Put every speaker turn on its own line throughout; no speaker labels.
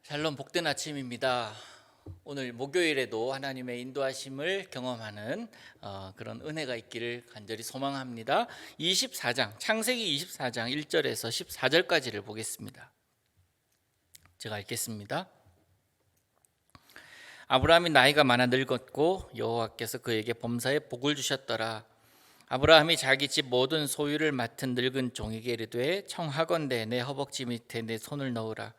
샬롬, 복된 아침입니다. 오늘 목요일에도 하나님의 인도하심을 경험하는 그런 은혜가 있기를 간절히 소망합니다. 24장, 창세기 24장 1절에서 14절까지를 보겠습니다. 제가 읽겠습니다. 아브라함이 나이가 많아 늙었고 여호와께서 그에게 범사에 복을 주셨더라. 아브라함이 자기 집 모든 소유를 맡은 늙은 종에게 이르되 청하건대 내 허벅지 밑에 내 손을 넣으라.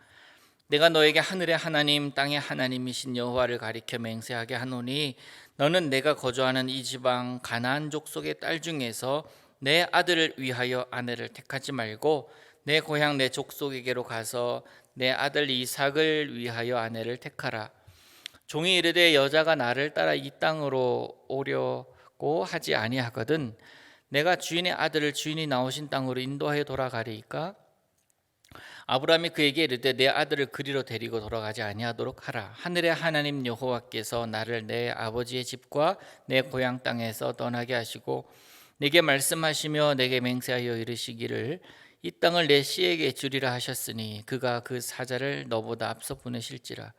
내가 너에게 하늘의 하나님 땅의 하나님이신 여호와를 가리켜 맹세하게 하노니 너는 내가 거주하는 이 지방 가나안 족속의 딸 중에서 내 아들을 위하여 아내를 택하지 말고 내 고향 내 족속에게로 가서 내 아들 이삭을 위하여 아내를 택하라. 종이 이르되 여자가 나를 따라 이 땅으로 오려고 하지 아니하거든 내가 주인의 아들을 주인이 나오신 땅으로 인도하여 돌아가리이까. 아브라함이 그에게 이르되 내 아들을 그리로 데리고 돌아가지 아니하도록 하라. 하늘의 하나님 여호와께서 나를 내 아버지의 집과 내 고향 땅에서 떠나게 하시고 내게 말씀하시며 내게 맹세하여 이르시기를 이 땅을 내 씨에게 주리라 하셨으니 그가 그 사자를 너보다 앞서 보내실지라.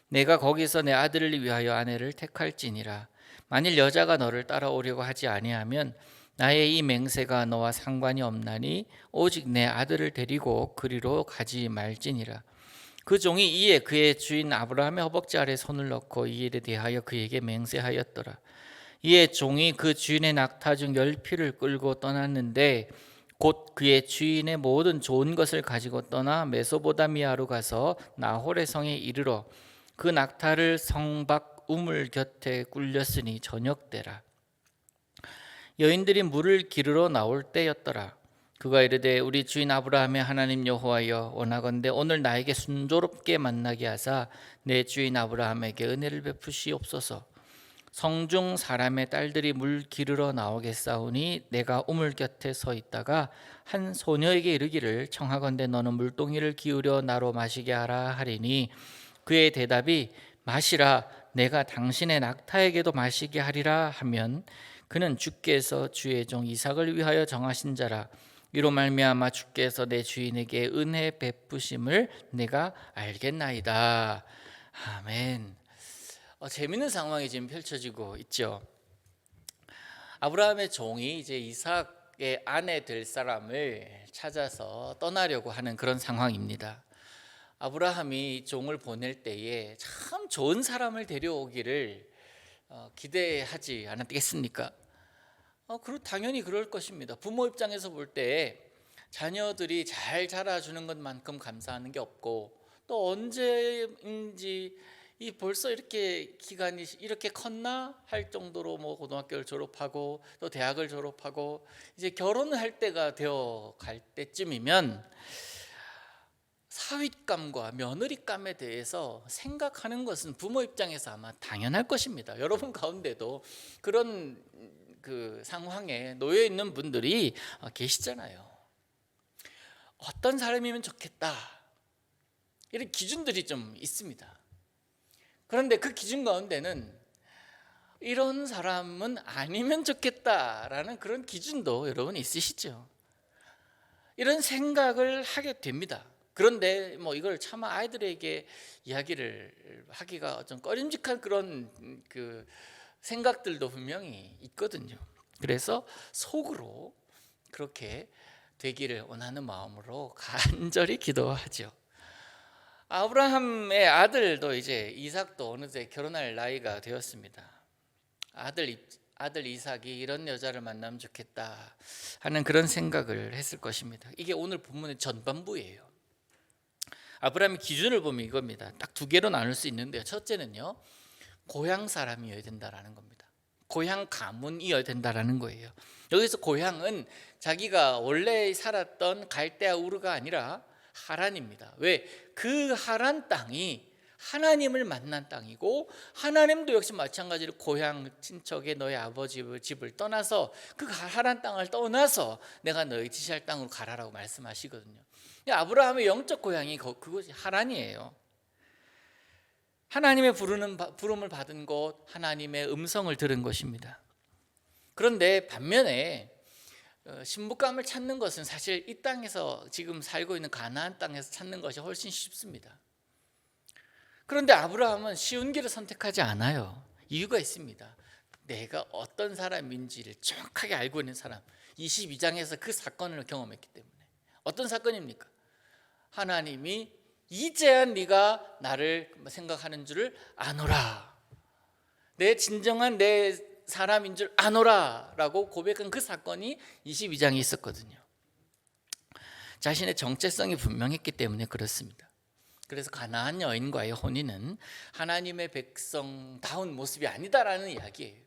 내가 거기서 내 아들을 위하여 아내를 택할지니라. 만일 여자가 너를 따라오려고 하지 아니하면 나의 이 맹세가 너와 상관이 없나니 오직 내 아들을 데리고 그리로 가지 말지니라. 그 종이 이에 그의 주인 아브라함의 허벅지 아래 손을 넣고 이 일에 대하여 그에게 맹세하였더라. 이에 종이 그 주인의 낙타 중 10피를 끌고 떠났는데 곧 그의 주인의 모든 좋은 것을 가지고 떠나 메소보다미아로 가서 나홀의 성에 이르러 그 낙타를 성 밖 우물 곁에 굴렸으니 저녁 때라. 여인들이 물을 기르러 나올 때였더라. 그가 이르되 우리 주인 아브라함의 하나님 여호와여 원하건대 오늘 나에게 순조롭게 만나게 하사 내 주인 아브라함에게 은혜를 베푸시옵소서. 성중 사람의 딸들이 물 기르러 나오겠사오니 내가 우물 곁에 서 있다가 한 소녀에게 이르기를 청하건대 너는 물동이를 기울여 나로 마시게 하라 하리니 그의 대답이 마시라 내가 당신의 낙타에게도 마시게 하리라 하면 그는 주께서 주의 종 이삭을 위하여 정하신 자라. 이로 말미암아 주께서 내 주인에게 은혜 베푸심을 내가 알겠나이다. 아멘. 재밌는 상황이 지금 펼쳐지고 있죠. 아브라함의 종이 이제 이삭의 아내 될 사람을 찾아서 떠나려고 하는 그런 상황입니다. 아브라함이 종을 보낼 때에 참 좋은 사람을 데려오기를 기대하지 않았겠습니까? 당연히 그럴 것입니다. 부모 입장에서 볼 때 자녀들이 잘 자라주는 것만큼 감사하는 게 없고 또 언제인지 이 벌써 이렇게 기간이 이렇게 컸나 할 정도로 뭐 고등학교를 졸업하고 또 대학을 졸업하고 이제 결혼을 할 때가 되어 갈 때쯤이면 사윗감과 며느리감에 대해서 생각하는 것은 부모 입장에서 아마 당연할 것입니다. 여러분 가운데도 그런 그 상황에 놓여 있는 분들이 계시잖아요. 어떤 사람이면 좋겠다 이런 기준들이 좀 있습니다. 그런데 그 기준 가운데는 이런 사람은 아니면 좋겠다라는 그런 기준도 여러분 있으시죠. 이런 생각을 하게 됩니다. 그런데 뭐 이걸 차마 아이들에게 이야기를 하기가 좀 꺼림직한 그런 그 생각들도 분명히 있거든요. 그래서 속으로 그렇게 되기를 원하는 마음으로 간절히 기도하죠. 아브라함의 아들도 이제 이삭도 어느새 결혼할 나이가 되었습니다. 아들 이삭이 이런 여자를 만나면 좋겠다 하는 그런 생각을 했을 것입니다. 이게 오늘 본문의 전반부예요. 아브라함의 기준을 보면 이겁니다. 딱 두 개로 나눌 수 있는데요. 첫째는요, 고향 사람이어야 된다라는 겁니다. 고향 가문이어야 된다라는 거예요. 여기서 고향은 자기가 원래 살았던 갈대아 우르가 아니라 하란입니다. 왜? 그 하란 땅이 하나님을 만난 땅이고 하나님도 역시 마찬가지로 고향 친척의 너의 아버지 집을 떠나서 그 하란 땅을 떠나서 내가 너희 지시할 땅으로 가라라고 말씀하시거든요. 아브라함의 영적 고향이 그것이 하란이에요. 하나님의 부름을 받은 곳, 하나님의 음성을 들은 것입니다. 그런데 반면에 신부감을 찾는 것은 사실 이 땅에서 지금 살고 있는 가나안 땅에서 찾는 것이 훨씬 쉽습니다. 그런데 아브라함은 쉬운 길을 선택하지 않아요. 이유가 있습니다. 내가 어떤 사람인지를 정확하게 알고 있는 사람, 22장에서 그 사건을 경험했기 때문에. 어떤 사건입니까? 하나님이 이제야 네가 나를 생각하는 줄을 아노라, 내 진정한 내 사람인 줄 아노라 라고 고백한 그 사건이 22장에 있었거든요. 자신의 정체성이 분명했기 때문에 그렇습니다. 그래서 가나안 여인과의 혼인은 하나님의 백성다운 모습이 아니다라는 이야기예요.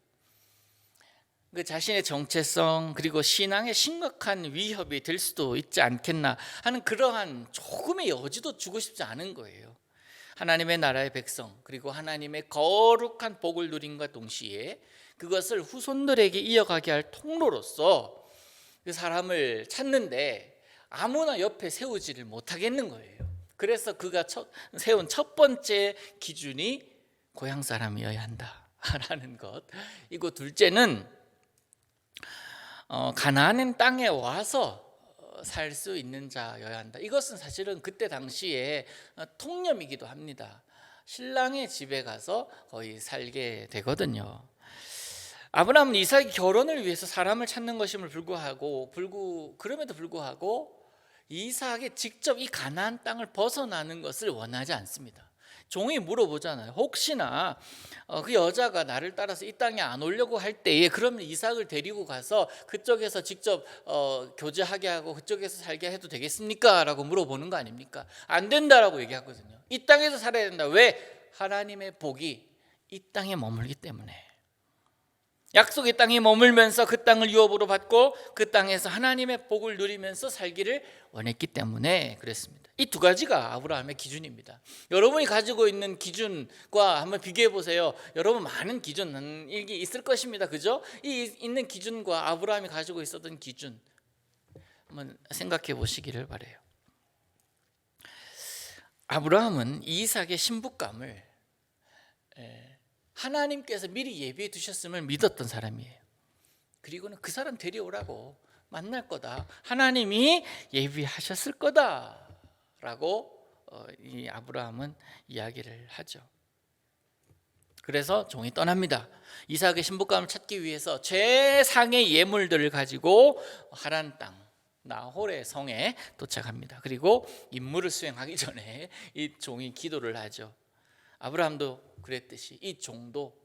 그 자신의 정체성 그리고 신앙에 심각한 위협이 될 수도 있지 않겠나 하는 그러한 조금의 여지도 주고 싶지 않은 거예요. 하나님의 나라의 백성 그리고 하나님의 거룩한 복을 누림과 동시에 그것을 후손들에게 이어가게 할 통로로서 그 사람을 찾는데 아무나 옆에 세우지를 못하겠는 거예요. 그래서 그가 세운 첫 번째 기준이 고향 사람이어야 한다라는 것. 이거 둘째는 가나안 땅에 와서 살 수 있는 자여야 한다. 이것은 사실은 그때 당시에 통념이기도 합니다. 신랑의 집에 가서 거의 살게 되거든요. 아브라함은 이삭이 결혼을 위해서 사람을 찾는 것임을 그럼에도 불구하고 이삭이 직접 이 가나안 땅을 벗어나는 것을 원하지 않습니다. 종이 물어보잖아요. 혹시나 그 여자가 나를 따라서 이 땅에 안 오려고 할 때에 그러면 이삭을 데리고 가서 그쪽에서 직접 교제하게 하고 그쪽에서 살게 해도 되겠습니까? 라고 물어보는 거 아닙니까? 안 된다라고 얘기하거든요. 이 땅에서 살아야 된다. 왜? 하나님의 복이 이 땅에 머물기 때문에. 약속의 땅에 머물면서 그 땅을 유업으로 받고 그 땅에서 하나님의 복을 누리면서 살기를 원했기 때문에 그랬습니다. 이 두 가지가 아브라함의 기준입니다. 여러분이 가지고 있는 기준과 한번 비교해 보세요. 여러분 많은 기준이 있을 것입니다. 그죠? 이 있는 기준과 아브라함이 가지고 있었던 기준 한번 생각해 보시기를 바라요. 아브라함은 이삭의 신부감을 하나님께서 미리 예비해 두셨음을 믿었던 사람이에요. 그리고는 그 사람 데려오라고, 만날 거다, 하나님이 예비하셨을 거다라고 이 아브라함은 이야기를 하죠. 그래서 종이 떠납니다. 이삭의 신부감을 찾기 위해서 최상의 예물들을 가지고 하란 땅 나홀의 성에 도착합니다. 그리고 임무를 수행하기 전에 이 종이 기도를 하죠. 아브라함도 그랬듯이 이 종도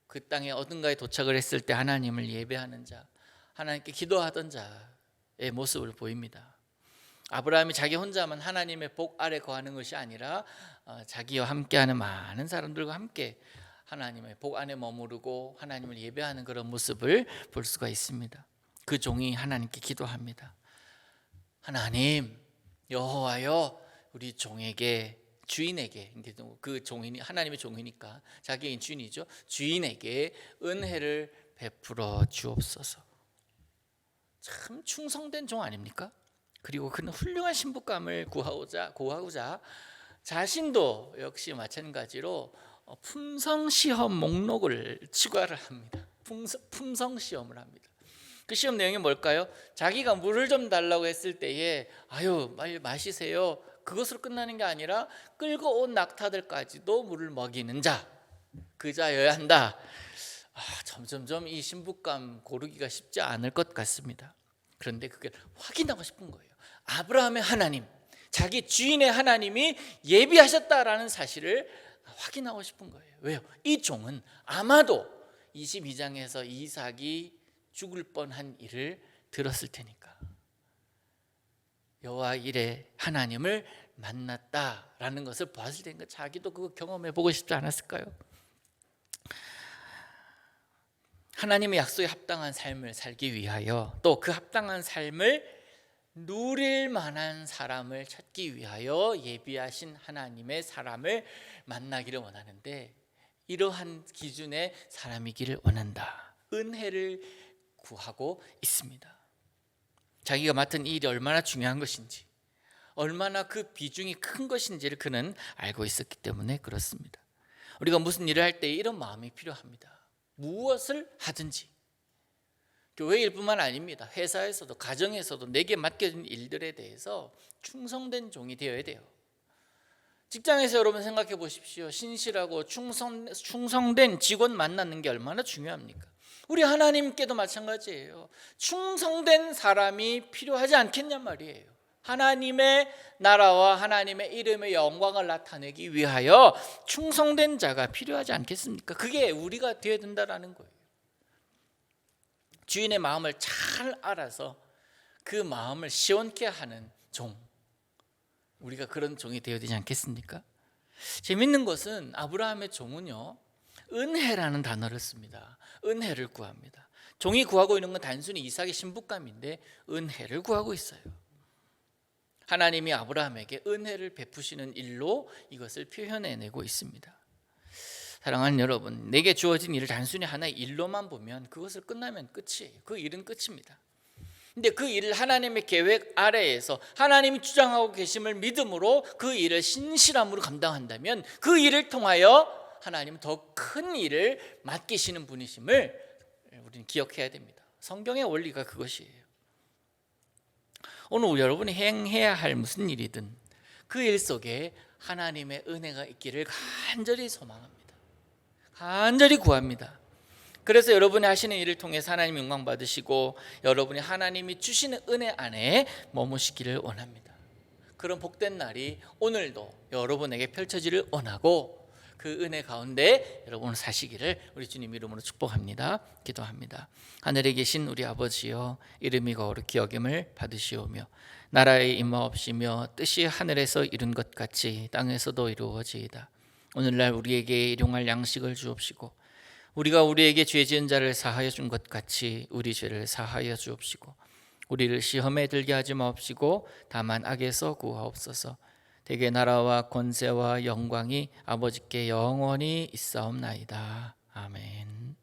그 땅에 어딘가에 도착을 했을 때 하나님을 예배하는 자, 하나님께 기도하던 자의 모습을 보입니다. 아브라함이 자기 혼자만 하나님의 복 아래 거하는 것이 아니라 자기와 함께하는 많은 사람들과 함께 하나님의 복 안에 머무르고 하나님을 예배하는 그런 모습을 볼 수가 있습니다. 그 종이 하나님께 기도합니다. 하나님, 여호와여, 우리 종에게, 주인에게, 그 종인이 하나님의 종이니까 자기의 주인이죠. 주인에게 은혜를 베풀어 주옵소서. 참 충성된 종 아닙니까? 그리고 그는 훌륭한 신부감을 구하고자 자신도 역시 마찬가지로 품성 시험 목록을 추가를 합니다. 품성 시험을 합니다. 그 시험 내용이 뭘까요? 자기가 물을 좀 달라고 했을 때에 아유 빨리 마시세요, 그것으로 끝나는 게 아니라 끌고 온 낙타들까지도 물을 먹이는 자, 그 자여야 한다. 점점점 이 신부감 고르기가 쉽지 않을 것 같습니다. 그런데 그걸 확인하고 싶은 거예요. 아브라함의 하나님, 자기 주인의 하나님이 예비하셨다라는 사실을 확인하고 싶은 거예요. 왜요? 이 종은 아마도 22장에서 이삭이 죽을 뻔한 일을 들었을 테니까. 여호와 이레 하나님을 만났다라는 것을 보았을 테니까 자기도 그거 경험해 보고 싶지 않았을까요? 하나님의 약속에 합당한 삶을 살기 위하여 또 그 합당한 삶을 누릴 만한 사람을 찾기 위하여 예비하신 하나님의 사람을 만나기를 원하는데, 이러한 기준의 사람이기를 원한다. 은혜를 구하고 있습니다. 자기가 맡은 일이 얼마나 중요한 것인지, 얼마나 그 비중이 큰 것인지를 그는 알고 있었기 때문에 그렇습니다. 우리가 무슨 일을 할 때 이런 마음이 필요합니다. 무엇을 하든지, 교회 일뿐만 아닙니다. 회사에서도 가정에서도 내게 맡겨진 일들에 대해서 충성된 종이 되어야 돼요. 직장에서 여러분 생각해 보십시오. 신실하고 충성된 직원 만나는 게 얼마나 중요합니까? 우리 하나님께도 마찬가지예요. 충성된 사람이 필요하지 않겠냔 말이에요. 하나님의 나라와 하나님의 이름의 영광을 나타내기 위하여 충성된 자가 필요하지 않겠습니까? 그게 우리가 되어야 된다라는 거예요. 주인의 마음을 잘 알아서 그 마음을 시원케 하는 종, 우리가 그런 종이 되어야 되지 않겠습니까? 재밌는 것은 아브라함의 종은요, 은혜라는 단어를 씁니다. 은혜를 구합니다. 종이 구하고 있는 건 단순히 이삭의 신부감인데 은혜를 구하고 있어요. 하나님이 아브라함에게 은혜를 베푸시는 일로 이것을 표현해내고 있습니다. 사랑하는 여러분, 내게 주어진 일을 단순히 하나의 일로만 보면 그것을 끝나면 끝이에요. 그 일은 끝입니다. 근데 그 일을 하나님의 계획 아래에서 하나님이 주장하고 계심을 믿음으로 그 일을 신실함으로 감당한다면 그 일을 통하여 하나님은 더 큰 일을 맡기시는 분이심을 우리는 기억해야 됩니다. 성경의 원리가 그것이에요. 오늘 여러분이 행해야 할 무슨 일이든 그 일 속에 하나님의 은혜가 있기를 간절히 소망합니다. 간절히 구합니다. 그래서 여러분이 하시는 일을 통해서 하나님 영광 받으시고 여러분이 하나님이 주시는 은혜 안에 머무시기를 원합니다. 그런 복된 날이 오늘도 여러분에게 펼쳐지를 원하고 그 은혜 가운데 여러분 사시기를 우리 주님 이름으로 축복합니다. 기도합니다. 하늘에 계신 우리 아버지여, 이름이 거룩히 여김을 받으시오며 나라의 임하옵시며 뜻이 하늘에서 이룬 것 같이 땅에서도 이루어지이다. 오늘날 우리에게 일용할 양식을 주옵시고 우리가 우리에게 죄 지은 자를 사하여 준 것 같이 우리 죄를 사하여 주옵시고 우리를 시험에 들게 하지 마옵시고 다만 악에서 구하옵소서. 대개 나라와 권세와 영광이 아버지께 영원히 있사옵나이다. 아멘.